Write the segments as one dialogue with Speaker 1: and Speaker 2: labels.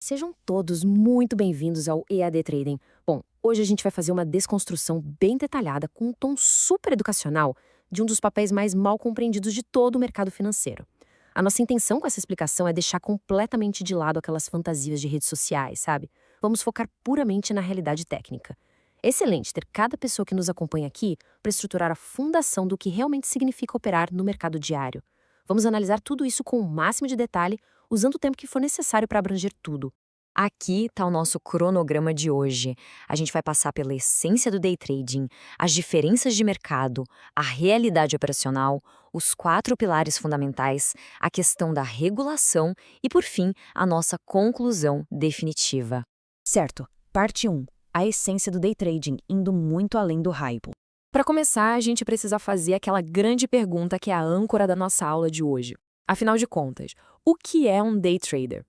Speaker 1: Sejam todos muito bem-vindos ao EAD Trading. Bom, hoje a gente vai fazer uma desconstrução bem detalhada com um tom super educacional de um dos papéis mais mal compreendidos de todo o mercado financeiro. A nossa intenção com essa explicação é deixar completamente de lado aquelas fantasias de redes sociais, sabe? Vamos focar puramente na realidade técnica. É excelente ter cada pessoa que nos acompanha aqui para estruturar a fundação do que realmente significa operar no mercado diário. Vamos analisar tudo isso com o máximo de detalhe, usando o tempo que for necessário para abranger tudo.
Speaker 2: Aqui está o nosso cronograma de hoje. A gente vai passar pela essência do day trading, as diferenças de mercado, a realidade operacional, os 4 pilares fundamentais, a questão da regulação e, por fim, a nossa conclusão definitiva.
Speaker 3: Certo. Parte 1. A essência do day trading, indo muito além do hype.
Speaker 1: Para começar, a gente precisa fazer aquela grande pergunta que é a âncora da nossa aula de hoje. Afinal de contas, o que é um day trader?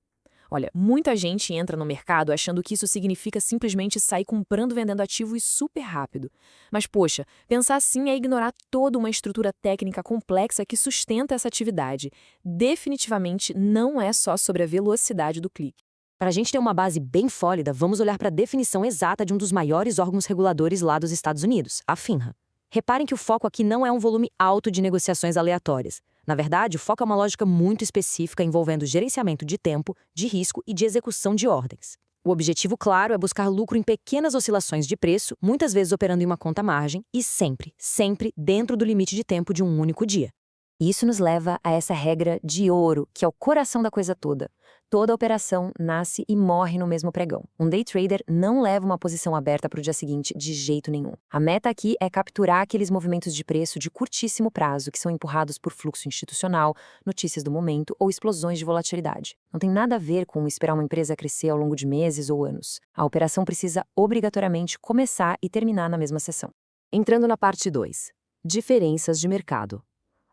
Speaker 1: Olha, muita gente entra no mercado achando que isso significa simplesmente sair comprando e vendendo ativos super rápido. Mas, poxa, pensar assim é ignorar toda uma estrutura técnica complexa que sustenta essa atividade. Definitivamente não é só sobre a velocidade do clique.
Speaker 3: Para a gente ter uma base bem sólida, vamos olhar para a definição exata de um dos maiores órgãos reguladores lá dos Estados Unidos, a FINRA. Reparem que o foco aqui não é um volume alto de negociações aleatórias. Na verdade, o foco é uma lógica muito específica envolvendo gerenciamento de tempo, de risco e de execução de ordens. O objetivo, claro, é buscar lucro em pequenas oscilações de preço, muitas vezes operando em uma conta-margem e sempre, sempre dentro do limite de tempo de um único dia.
Speaker 2: Isso nos leva a essa regra de ouro, que é o coração da coisa toda. Toda operação nasce e morre no mesmo pregão. Um day trader não leva uma posição aberta para o dia seguinte de jeito nenhum. A meta aqui é capturar aqueles movimentos de preço de curtíssimo prazo que são empurrados por fluxo institucional, notícias do momento ou explosões de volatilidade. Não tem nada a ver com esperar uma empresa crescer ao longo de meses ou anos. A operação precisa obrigatoriamente começar e terminar na mesma sessão.
Speaker 1: Entrando na parte 2. Diferenças de mercado.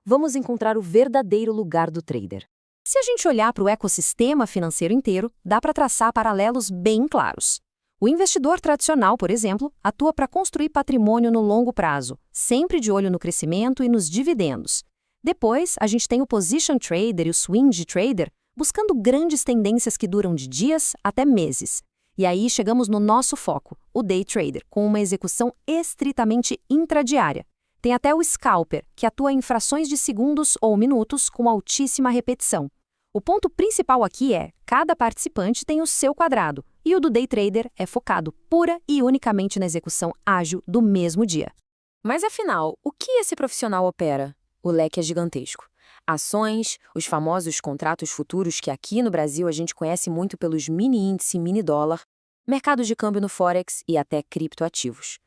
Speaker 1: Vamos encontrar o verdadeiro lugar do trader.
Speaker 3: Se a gente olhar para o ecossistema financeiro inteiro, dá para traçar paralelos bem claros. O investidor tradicional, por exemplo, atua para construir patrimônio no longo prazo, sempre de olho no crescimento e nos dividendos. Depois, a gente tem o position trader e o swing trader, buscando grandes tendências que duram de dias até meses. E aí chegamos no nosso foco, o day trader, com uma execução estritamente intradiária. Tem até o scalper, que atua em frações de segundos ou minutos com altíssima repetição. O ponto principal aqui é, cada participante tem o seu quadrado, e o do day trader é focado pura e unicamente na execução ágil do mesmo dia.
Speaker 1: Mas afinal, o que esse profissional opera? O leque é gigantesco. Ações, os famosos contratos futuros que aqui no Brasil a gente conhece muito pelos mini índice, mini dólar, mercados de câmbio no Forex e até criptoativos.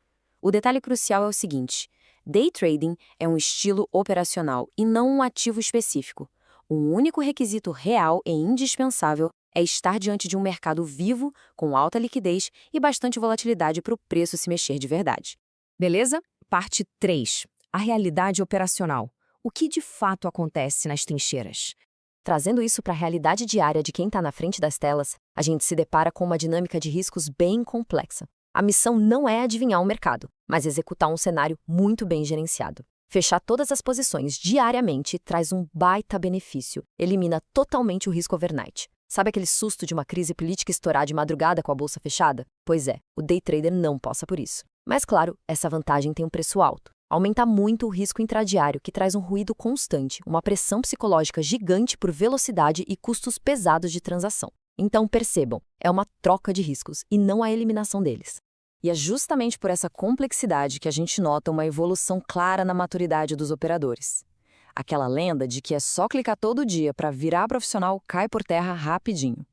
Speaker 1: O detalhe crucial é o seguinte: day trading é um estilo operacional e não um ativo específico. Um único requisito real e indispensável é estar diante de um mercado vivo, com alta liquidez e bastante volatilidade para o preço se mexer de verdade.
Speaker 3: Beleza? Parte 3. A realidade operacional. O que de fato acontece nas trincheiras?
Speaker 2: Trazendo isso para a realidade diária de quem está na frente das telas, a gente se depara com uma dinâmica de riscos bem complexa. A missão não é adivinhar o mercado, mas executar um cenário muito bem gerenciado. Fechar todas as posições diariamente traz um baita benefício, elimina totalmente o risco overnight. Sabe aquele susto de uma crise política estourar de madrugada com a bolsa fechada? Pois é, o day trader não passa por isso. Mas claro, essa vantagem tem um preço alto. Aumenta muito o risco intradiário, que traz um ruído constante, uma pressão psicológica gigante por velocidade e custos pesados de transação. Então percebam, é uma troca de riscos e não a eliminação deles. E é justamente por essa complexidade que a gente nota uma evolução clara na maturidade dos operadores. Aquela lenda de que é só clicar todo dia para virar profissional cai por terra rapidinho.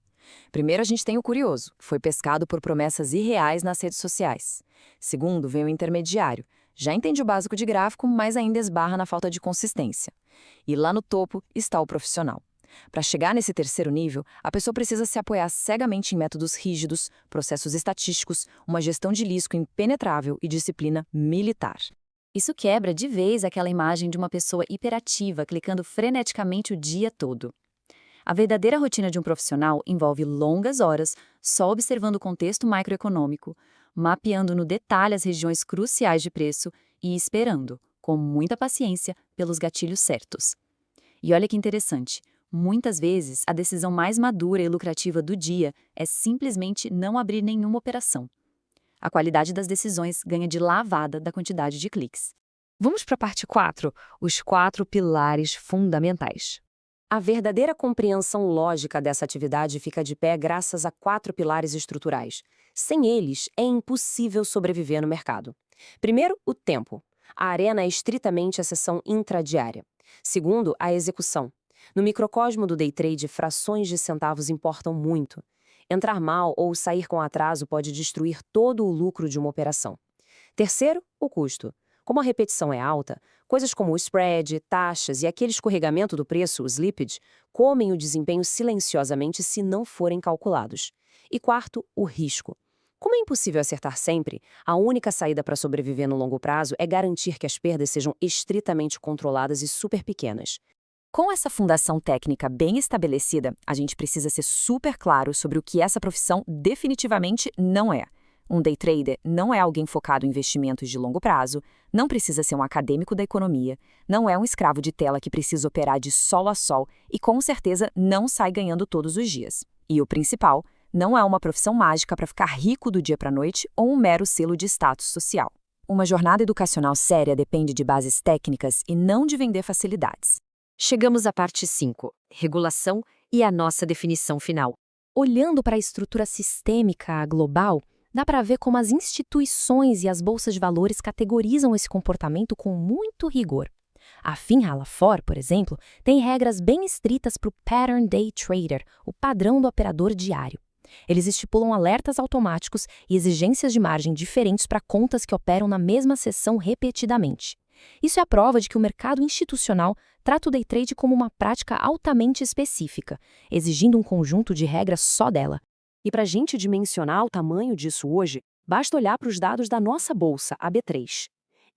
Speaker 2: Primeiro a gente tem o curioso, que foi pescado por promessas irreais nas redes sociais. Segundo, vem o intermediário. Já entende o básico de gráfico, mas ainda esbarra na falta de consistência. E lá no topo está o profissional. Para chegar nesse terceiro nível, a pessoa precisa se apoiar cegamente em métodos rígidos, processos estatísticos, uma gestão de risco impenetrável e disciplina militar.
Speaker 4: Isso quebra de vez aquela imagem de uma pessoa hiperativa clicando freneticamente o dia todo. A verdadeira rotina de um profissional envolve longas horas só observando o contexto macroeconômico, mapeando no detalhe as regiões cruciais de preço e esperando, com muita paciência, pelos gatilhos certos. E olha que interessante, Muitas vezes, a decisão mais madura e lucrativa do dia é simplesmente não abrir nenhuma operação. A qualidade das decisões ganha de lavada da quantidade de cliques.
Speaker 3: Vamos para a parte 4, os 4 pilares fundamentais.
Speaker 1: A verdadeira compreensão lógica dessa atividade fica de pé graças a 4 pilares estruturais. Sem eles, é impossível sobreviver no mercado. Primeiro, o tempo. A arena é estritamente a sessão intradiária. Segundo, a execução. No microcosmo do day trade, frações de centavos importam muito. Entrar mal ou sair com atraso pode destruir todo o lucro de uma operação. Terceiro, o custo. Como a repetição é alta, coisas como o spread, taxas e aquele escorregamento do preço, o slippage, comem o desempenho silenciosamente se não forem calculados. E quarto, o risco. Como é impossível acertar sempre, a única saída para sobreviver no longo prazo é garantir que as perdas sejam estritamente controladas e super pequenas.
Speaker 2: Com essa fundação técnica bem estabelecida, a gente precisa ser super claro sobre o que essa profissão definitivamente não é. Um day trader não é alguém focado em investimentos de longo prazo, não precisa ser um acadêmico da economia, não é um escravo de tela que precisa operar de sol a sol e com certeza não sai ganhando todos os dias. E o principal, não é uma profissão mágica para ficar rico do dia para a noite ou um mero selo de status social. Uma jornada educacional séria depende de bases técnicas e não de vender facilidades.
Speaker 1: Chegamos à parte 5, regulação e a nossa definição final.
Speaker 3: Olhando para a estrutura sistêmica global, dá para ver como as instituições e as bolsas de valores categorizam esse comportamento com muito rigor. A FINRA-LAFOR, por exemplo, tem regras bem estritas para o Pattern Day Trader, o padrão do operador diário. Eles estipulam alertas automáticos e exigências de margem diferentes para contas que operam na mesma sessão repetidamente. Isso é a prova de que o mercado institucional trata o day trade como uma prática altamente específica, exigindo um conjunto de regras só dela. E para a gente dimensionar o tamanho disso hoje, basta olhar para os dados da nossa bolsa, a B3.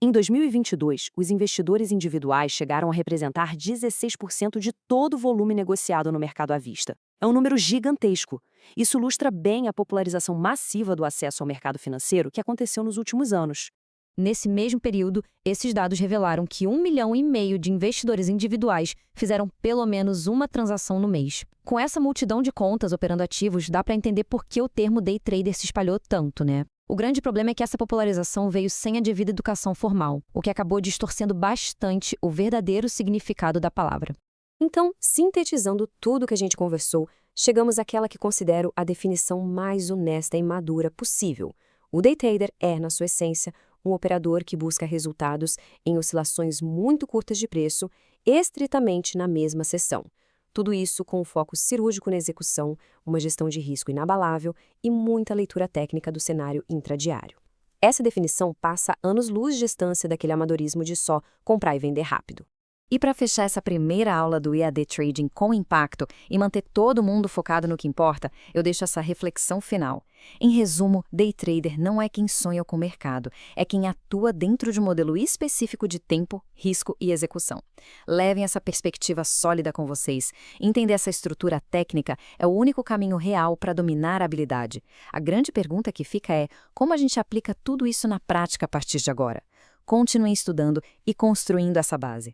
Speaker 3: Em 2022, os investidores individuais chegaram a representar 16% de todo o volume negociado no mercado à vista. É um número gigantesco. Isso ilustra bem a popularização massiva do acesso ao mercado financeiro que aconteceu nos últimos anos. Nesse mesmo período, esses dados revelaram que 1,5 milhão de investidores individuais fizeram pelo menos uma transação no mês. Com essa multidão de contas operando ativos, dá para entender por que o termo day trader se espalhou tanto, né? O grande problema é que essa popularização veio sem a devida educação formal, o que acabou distorcendo bastante o verdadeiro significado da palavra.
Speaker 1: Então, sintetizando tudo que a gente conversou, chegamos àquela que considero a definição mais honesta e madura possível. O day trader é, na sua essência, um operador que busca resultados em oscilações muito curtas de preço, estritamente na mesma sessão. Tudo isso com um foco cirúrgico na execução, uma gestão de risco inabalável e muita leitura técnica do cenário intradiário. Essa definição passa anos-luz de distância daquele amadorismo de só comprar e vender rápido.
Speaker 3: E para fechar essa primeira aula do EAD Trading com impacto e manter todo mundo focado no que importa, eu deixo essa reflexão final. Em resumo, day trader não é quem sonha com o mercado, é quem atua dentro de um modelo específico de tempo, risco e execução. Levem essa perspectiva sólida com vocês. Entender essa estrutura técnica é o único caminho real para dominar a habilidade. A grande pergunta que fica é como a gente aplica tudo isso na prática a partir de agora? Continuem estudando e construindo essa base.